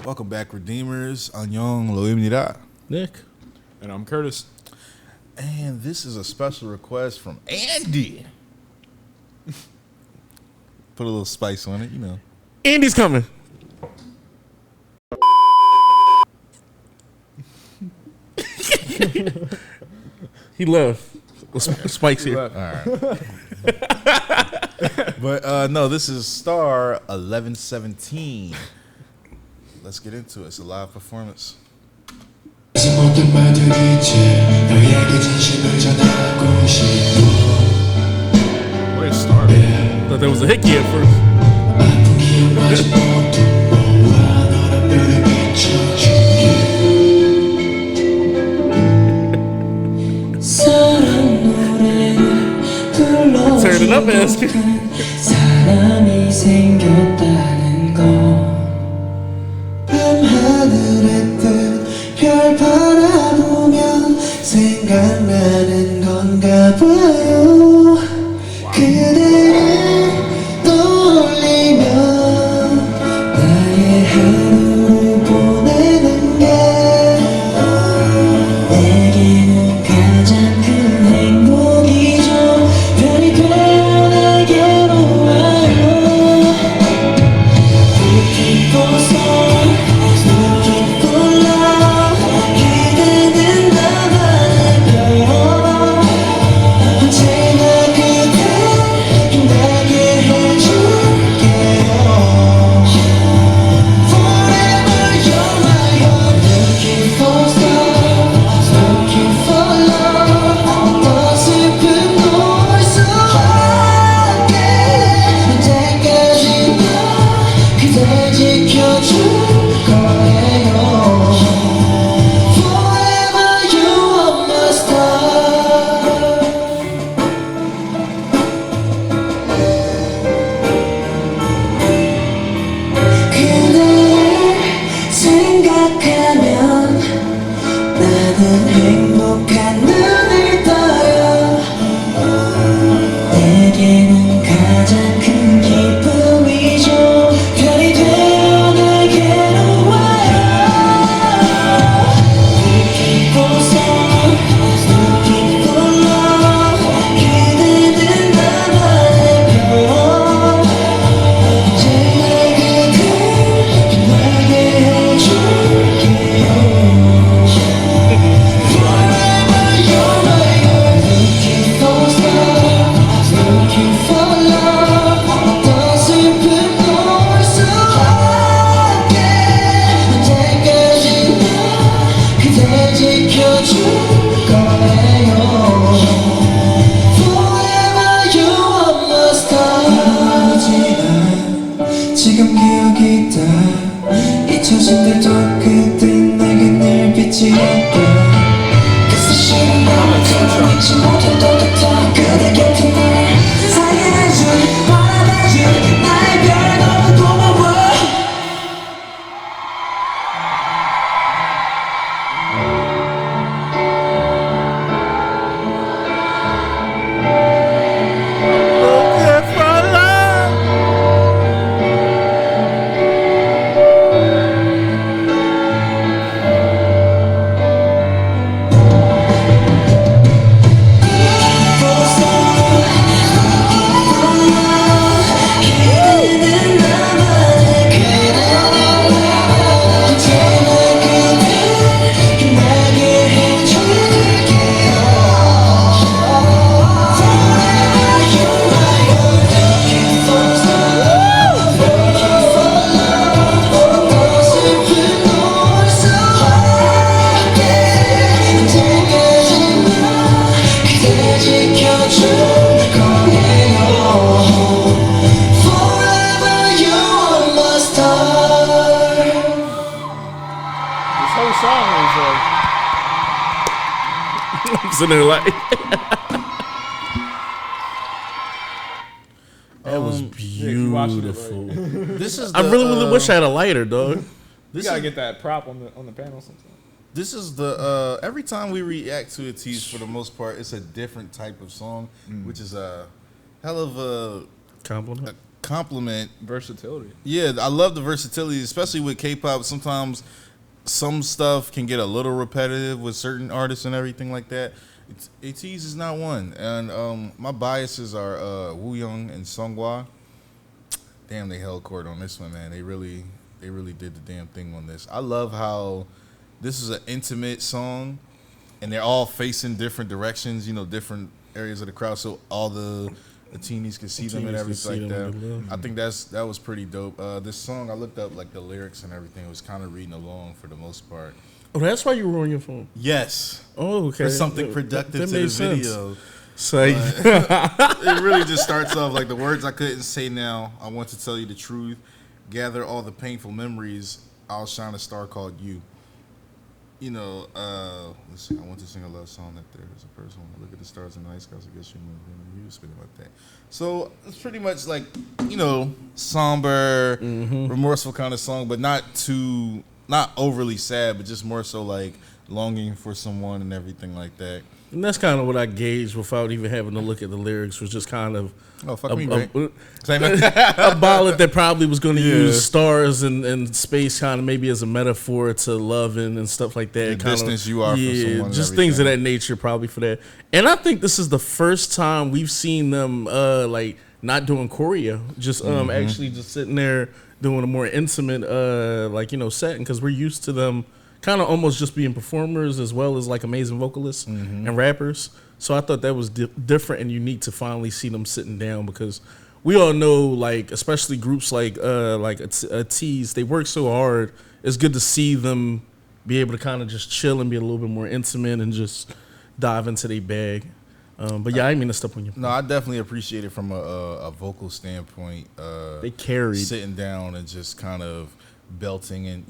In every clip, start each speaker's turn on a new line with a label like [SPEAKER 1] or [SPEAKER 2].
[SPEAKER 1] Welcome back, Redeemers. 안녕, 로입니다.
[SPEAKER 2] Nick.
[SPEAKER 3] And I'm Curtis.
[SPEAKER 1] And this is a special request from Andy. Put a little spice on it, you know.
[SPEAKER 2] Andy's coming. He left. Spike's here.
[SPEAKER 1] All right. But no, this is Star 1117. Let's get into it. It's a live performance.
[SPEAKER 3] Where's Star?
[SPEAKER 2] Thought that was a hickey at first. Turn it up, Ask.
[SPEAKER 4] 사람이 생겼다는 거 밤하늘의 뜻 별 바라보면 생각나는 건가 봐요 그대를 떠올리며 나의 하루를 보내는 게 내게는 가장 큰 행복이죠 별이 변하게로 와요 Looking for stars, looking for love 그대는 나만의 별 언제나 그댈 빛나게 해줄게요 Forever you're my own Looking for stars, looking for love 어떤 슬픔도 올 수 없게 언제까지나 그댈 지켜줄 거예요 Forever you are my star 그대를 생각하면 나는 행복한 눈을 떠요 내게는 가장 큰 기쁨이죠 별이 되어 내게로 와요 Looking for stars, looking for love 그대는 나만의 별 언제나 그댈 빛나게 해줄게요 Forever you're my own Looking for stars, looking for love 어떤 슬픔도 올 수 없게 언제까지나 그댈 지켜줄 거예요 Forever you are my star 지금 기억이 다 잊혀진 때도 그때 내게 늘 빛이 있다 그 사실은 나만큼 잊지 못했던 듯한 그대 곁에 날 사랑해준 바라봐준 나의 별 너무 고마워 그대는 나만의 언제나 그댈 빛나게 해줄게요 Forever you're my own Looking for stars, looking for love 어떤 슬픔도 올 수 없게 언제까지나 그댈 지켜줄 거예요 Forever you are my star
[SPEAKER 3] This whole song is
[SPEAKER 2] I'm sitting there like, that was
[SPEAKER 3] you watching it,
[SPEAKER 2] beautiful.
[SPEAKER 1] This is
[SPEAKER 2] I really wish I had a lighter, dog.
[SPEAKER 3] you
[SPEAKER 1] this
[SPEAKER 3] gotta
[SPEAKER 1] is,
[SPEAKER 3] get that prop on the panel sometime.
[SPEAKER 1] this is the every time we react to a tease, for the most part, it's a different type of song, which is a hell of a
[SPEAKER 2] Compliment.
[SPEAKER 1] compliment.
[SPEAKER 3] Versatility.
[SPEAKER 1] Yeah, I love the versatility, especially with K-pop. Sometimes some stuff can get a little repetitive with certain artists and everything like that. ATEEZ is not one, and my biases are Woo Young and Songhwa. Damn, they held court on this one, man. They really did the damn thing on this. I love how this is an intimate song, and they're all facing different directions, different areas of the crowd, so all the teenies can see them and everything like that. I think that was pretty dope. This song, I looked up like the lyrics and everything. It was kind of reading along for the most part.
[SPEAKER 2] Oh, that's why you were on your phone.
[SPEAKER 1] Yes.
[SPEAKER 2] Oh, okay.
[SPEAKER 1] For something productive
[SPEAKER 2] that
[SPEAKER 1] to the
[SPEAKER 2] made sense.
[SPEAKER 1] video.
[SPEAKER 2] So
[SPEAKER 1] It really just starts off like the words I couldn't say now. I want to tell you the truth. Gather all the painful memories. I'll shine a star called you. Let's see. I want to sing a love song that there is a person. Look at the stars in the night skies. I guess you speaking about that. So it's pretty much like, somber, remorseful kind of song, but not overly sad, but just more so like longing for someone and everything like that.
[SPEAKER 2] and that's kind of what I gauged without even having to look at the lyrics, was just kind of
[SPEAKER 1] fuck me, right?
[SPEAKER 2] a ballad that probably was going to use stars and space kind of maybe as a metaphor to loving and stuff like that.
[SPEAKER 1] The distance you are from someone and
[SPEAKER 2] just things of
[SPEAKER 1] everything.
[SPEAKER 2] that nature probably for that. And I think this is the first time we've seen them like not doing choreo, just actually just sitting there doing a more intimate setting, because we're used to them kind of almost just being performers as well as like amazing vocalists and rappers. So I thought that was different and unique to finally see them sitting down, because we all know, like, especially groups like ATEEZ, they work so hard. It's good to see them be able to kind of just chill and be a little bit more intimate and just dive into their bag. But yeah, I didn't mean to step on you.
[SPEAKER 1] No, I definitely appreciate it from a vocal standpoint.
[SPEAKER 2] They carried.
[SPEAKER 1] Sitting down and just kind of belting and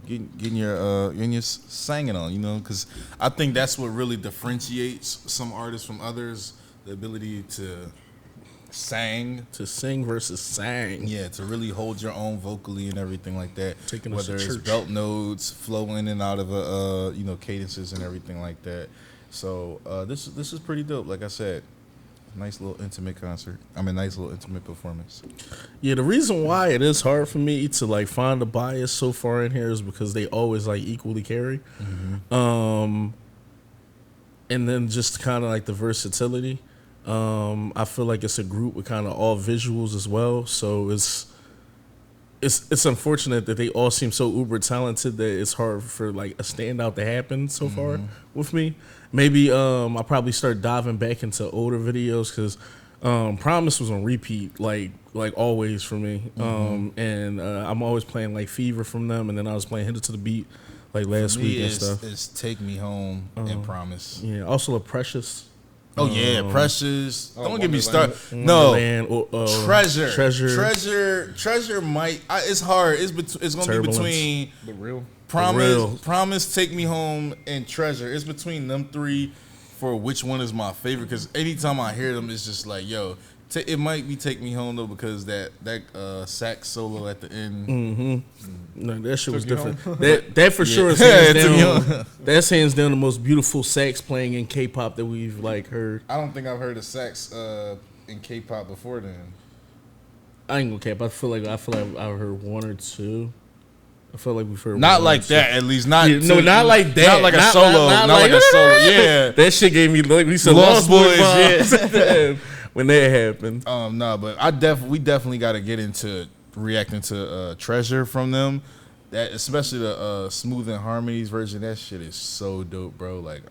[SPEAKER 1] getting your singing on, because I think that's what really differentiates some artists from others, the ability to sing
[SPEAKER 2] versus sang.
[SPEAKER 1] Yeah, to really hold your own vocally and everything like that.
[SPEAKER 2] Taking us
[SPEAKER 1] whether
[SPEAKER 2] to
[SPEAKER 1] it's
[SPEAKER 2] church.
[SPEAKER 1] belt notes, flow in and out of cadences and everything like that. So this is pretty dope. Like I said, nice little intimate concert. Nice little intimate performance.
[SPEAKER 2] Yeah, the reason why it is hard for me to like find a bias so far in here is because they always like equally carry. And then just kind of like the versatility. I feel like it's a group with kind of all visuals as well. So it's unfortunate that they all seem so uber talented that it's hard for like a standout to happen so far with me. Maybe I'll probably start diving back into older videos, because Promise was on repeat like always for me. And I'm always playing like Fever from them, and then I was playing Hit It to the Beat like last week and stuff.
[SPEAKER 1] It's Take Me Home and Promise.
[SPEAKER 2] Yeah, also a Precious.
[SPEAKER 1] Oh yeah, Precious. Don't get me
[SPEAKER 3] Wonderland.
[SPEAKER 1] started. No,
[SPEAKER 2] Wonderland,
[SPEAKER 1] Treasure might. It's hard. It's gonna be
[SPEAKER 2] Turbulence.
[SPEAKER 1] between
[SPEAKER 3] The real.
[SPEAKER 1] Promise, Take Me Home, and Treasure. It's between them three for which one is my favorite. Because anytime I hear them, it's just like, yo, it might be Take Me Home though, because that sax solo at the end.
[SPEAKER 2] No, that shit was
[SPEAKER 3] Took you
[SPEAKER 2] different. That for sure is
[SPEAKER 1] Yeah,
[SPEAKER 2] hands
[SPEAKER 1] it took me
[SPEAKER 2] down. That's hands down the most beautiful sax playing in K-pop that we've like heard.
[SPEAKER 1] I don't think I've heard a sax in K-pop before then.
[SPEAKER 2] I ain't gonna cap. I feel like I've heard one or two. I feel like we've heard
[SPEAKER 1] Not
[SPEAKER 2] one
[SPEAKER 1] like
[SPEAKER 2] or two.
[SPEAKER 1] that, at least. Not
[SPEAKER 2] not like that.
[SPEAKER 1] Not like a solo. Not like a solo. Yeah.
[SPEAKER 2] That shit gave me like we said
[SPEAKER 1] Lost
[SPEAKER 2] Lost
[SPEAKER 1] Boys,
[SPEAKER 2] Boys. Yeah. When that happened.
[SPEAKER 1] No, but we definitely got to get into reacting to Treasure from them. That, especially the Smooth and Harmonies version. That shit is so dope, bro. Like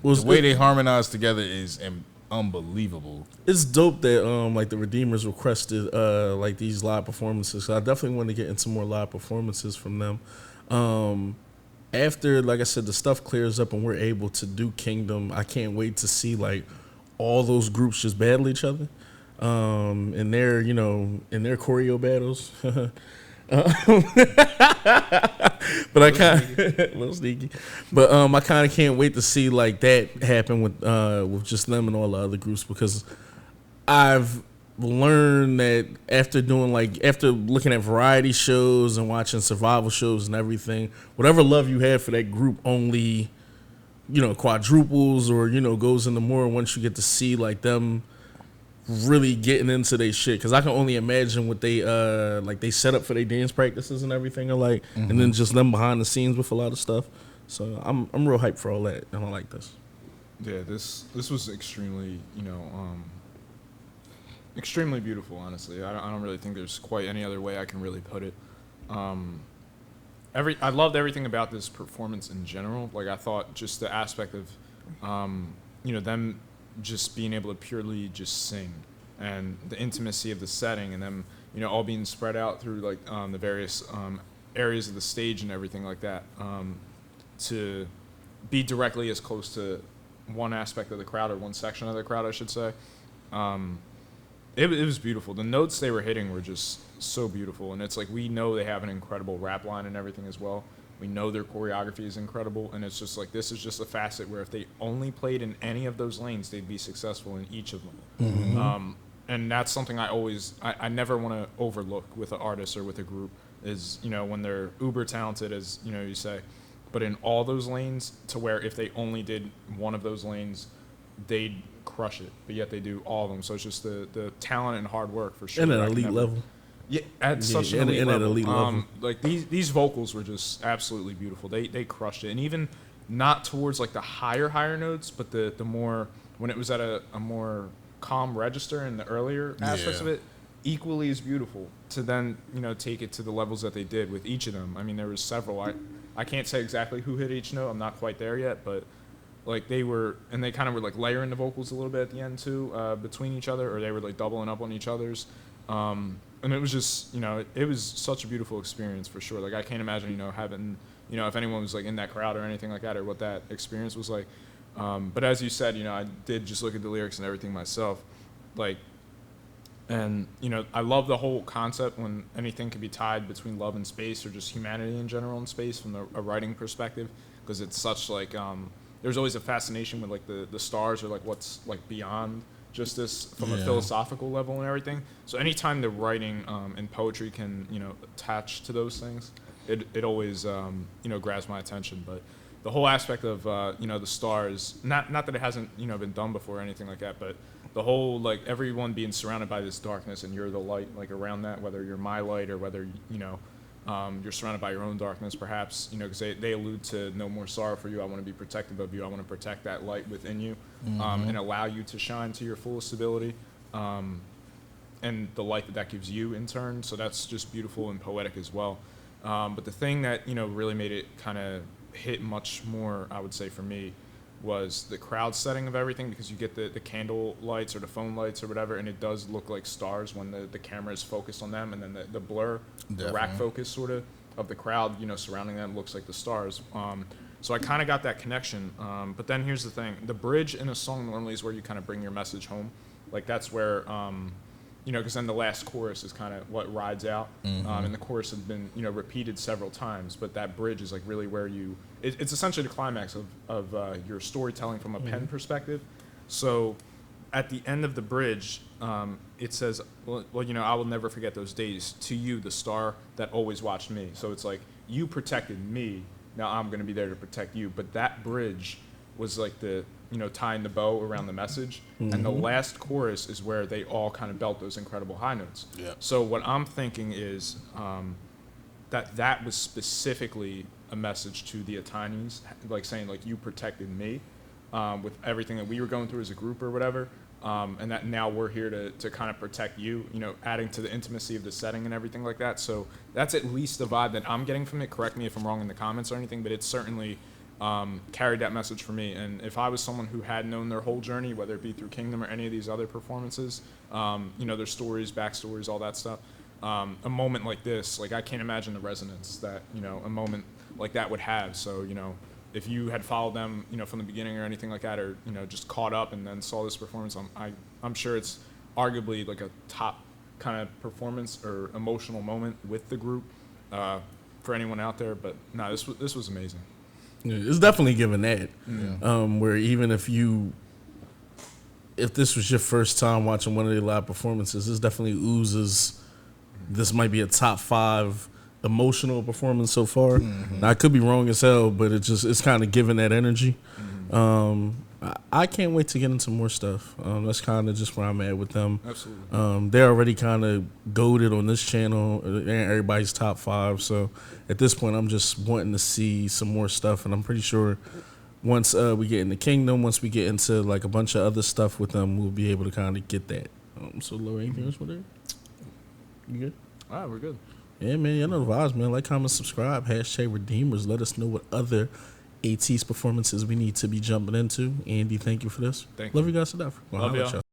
[SPEAKER 1] the way they harmonize together is unbelievable.
[SPEAKER 2] It's dope that like the Redeemers requested like these live performances. So I definitely want to get into more live performances from them. After, like I said, the stuff clears up and we're able to do Kingdom, I can't wait to see like all those groups just battle each other in their choreo battles. But I kind of a little sneaky, but I kind of can't wait to see like that happen with just them and all the other groups, because I've learned that after looking at variety shows and watching survival shows and everything, whatever love you have for that group only quadruples or goes into more once you get to see like them really getting into their shit, because I can only imagine what they like they set up for their dance practices and everything, or like, and then just them behind the scenes with a lot of stuff. So I'm real hyped for all that, and I like this.
[SPEAKER 3] Yeah, this was extremely, extremely beautiful. Honestly, I don't really think there's quite any other way I can really put it. I loved everything about this performance in general. Like, I thought just the aspect of, them just being able to purely just sing, and the intimacy of the setting, and them, all being spread out through like the various areas of the stage and everything like that, to be directly as close to one aspect of the crowd, or one section of the crowd, I should say. It was beautiful. The notes they were hitting were just so beautiful, and it's like, we know they have an incredible rap line and everything as well. We know their choreography is incredible, and it's just like, this is just a facet where if they only played in any of those lanes, they'd be successful in each of them. And that's something I never want to overlook with an artist or with a group is, when they're uber talented, as you say, but in all those lanes, to where if they only did one of those lanes, they'd crush it, but yet they do all of them. So it's just the talent and hard work for sure.
[SPEAKER 2] And at elite level.
[SPEAKER 3] Yeah, at such an elite
[SPEAKER 2] and
[SPEAKER 3] level.
[SPEAKER 2] at elite level.
[SPEAKER 3] Like these vocals were just absolutely beautiful. They crushed it, and even not towards like the higher notes, but the more, when it was at a more calm register in the earlier aspects of it, equally as beautiful to then take it to the levels that they did with each of them. I mean, there was several. I can't say exactly who hit each note. I'm not quite there yet, but like they kind of were like layering the vocals a little bit at the end too, between each other, or they were like doubling up on each other's. And it was just, it was such a beautiful experience for sure. Like, I can't imagine, having, if anyone was like in that crowd or anything like that, or what that experience was like. But as you said, I did just look at the lyrics and everything myself, like, and I love the whole concept when anything can be tied between love and space, or just humanity in general and space from a writing perspective, because it's such like, there's always a fascination with like the stars, or like what's like beyond just this from a philosophical level and everything. So anytime the writing and poetry can attach to those things, it always grabs my attention. But the whole aspect of the stars, not that it hasn't been done before or anything like that, but the whole like everyone being surrounded by this darkness, and you're the light like around that, whether you're my light or whether you're surrounded by your own darkness, perhaps, because they allude to no more sorrow for you. I want to be protective of you. I want to protect that light within you, and allow you to shine to your fullest ability, and the light that gives you in turn. So that's just beautiful and poetic as well. But the thing that really made it kind of hit much more, I would say, for me, was the crowd setting of everything, because you get the candle lights or the phone lights or whatever, and it does look like stars when the camera is focused on them, and then the blur, the rack focus sort of the crowd surrounding them looks like the stars. So I kind of got that connection. But then here's the thing: the bridge in a song normally is where you kind of bring your message home. Like, that's where because then the last chorus is kind of what rides out, and the chorus has been repeated several times, but that bridge is like really where it's essentially the climax of your storytelling from a pen perspective. So at the end of the bridge, it says, well, I will never forget those days, to you, the star that always watched me. So it's like, you protected me, now I'm going to be there to protect you. But that bridge was like the tying the bow around the message, and the last chorus is where they all kind of belt those incredible high notes. So what I'm thinking is that was specifically a message to the ATEEZ, like saying like, you protected me with everything that we were going through as a group or whatever, and that now we're here to kind of protect you, adding to the intimacy of the setting and everything like that. So that's at least the vibe that I'm getting from it. Correct me if I'm wrong in the comments or anything, but it's certainly carried that message for me. And if I was someone who had known their whole journey, whether it be through Kingdom or any of these other performances, their stories, backstories, all that stuff, a moment like this, like, I can't imagine the resonance that a moment like that would have. So if you had followed them from the beginning or anything like that, or just caught up and then saw this performance, I'm sure it's arguably like a top kind of performance or emotional moment with the group for anyone out there. But no, this was amazing.
[SPEAKER 2] Yeah, it's definitely given that. Where even if this was your first time watching one of their live performances, this definitely oozes. This might be a top 5 emotional performance so far. Now, I could be wrong as hell, but it's kind of giving that energy. I can't wait to get into more stuff. That's kind of just where I'm at with them.
[SPEAKER 3] Absolutely.
[SPEAKER 2] They're already kind of goated on this channel. They're in everybody's top 5. So at this point, I'm just wanting to see some more stuff. And I'm pretty sure once we get in the Kingdom, once we get into like a bunch of other stuff with them, we'll be able to kind of get that. So, Lo, anything else with it? You good?
[SPEAKER 3] All right, we're good.
[SPEAKER 2] Yeah, man. You know the vibes, man. Like, comment, subscribe. #Redeemers. Let us know what other ATEEZ performances we need to be jumping into. Andy, thank you for this.
[SPEAKER 3] Thank
[SPEAKER 2] Love
[SPEAKER 3] you.
[SPEAKER 2] you guys to death.
[SPEAKER 3] Love y'all.